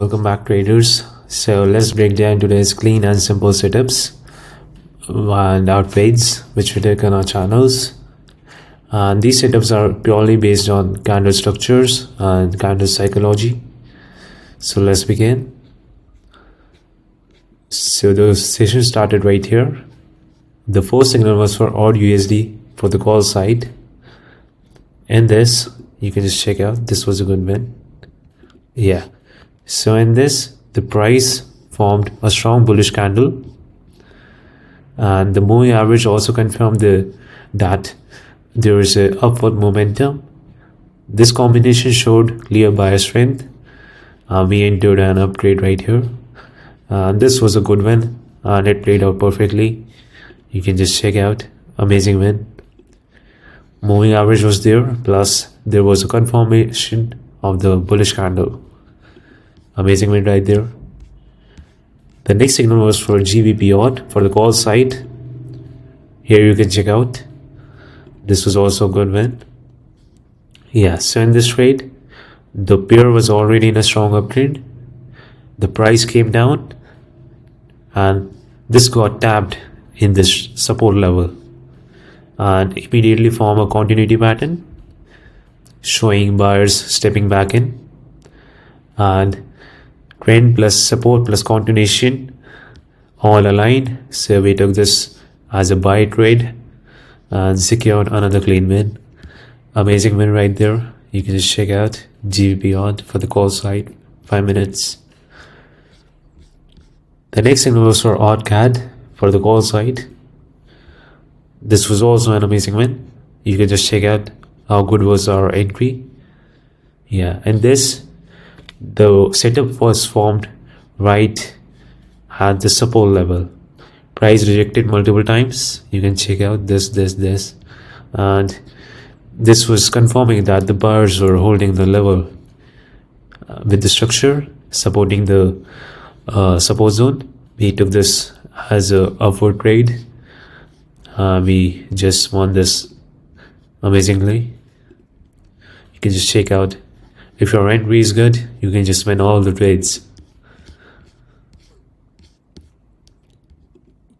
Welcome back, traders. So let's break down today's clean and simple setups and our trades which we take on our channels. And these setups are purely based on candle structures and candle psychology. So let's begin. So the session started right here. The first signal was for odd USD for the call side. And this, you can just check out, this was a good win. Yeah. So in this, the price formed a strong bullish candle, and the moving average also confirmed that there is a upward momentum. This combination showed clear buyer strength. We entered an upgrade right here. This was a good win, and it played out perfectly. You can just check out, amazing win. Moving average was there, plus there was a confirmation of the bullish candle. Amazing win right there. The next signal was for GBP odd for the call side. Here you can check out. This was also a good win. Yeah, so in this trade, the pair was already in a strong uptrend. The price came down and this got tapped in this support level and immediately form a continuity pattern showing buyers stepping back in, and trend plus support plus continuation all aligned. So we took this as a buy trade and secured another clean win. Amazing win right there. You can just check out GBP odd for the call side, 5 minutes. The next signal was for odd CAD for the call side. This was also an amazing win. You can just check out how good was our entry. Yeah, and this, the setup was formed right at the support level. Price rejected multiple times. You can check out this, and this was confirming that the buyers were holding the level with the structure supporting the support zone. We took this as a upward trade. We just won this amazingly. You can just check out. If your entry is good, you can just win all the trades.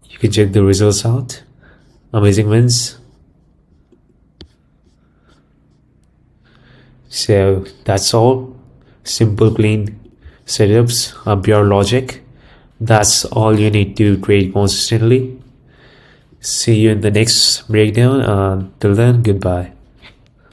You can check the results out. Amazing wins. So that's all. Simple, clean setups, pure logic. That's all you need to trade consistently. See you in the next breakdown. Till then, goodbye.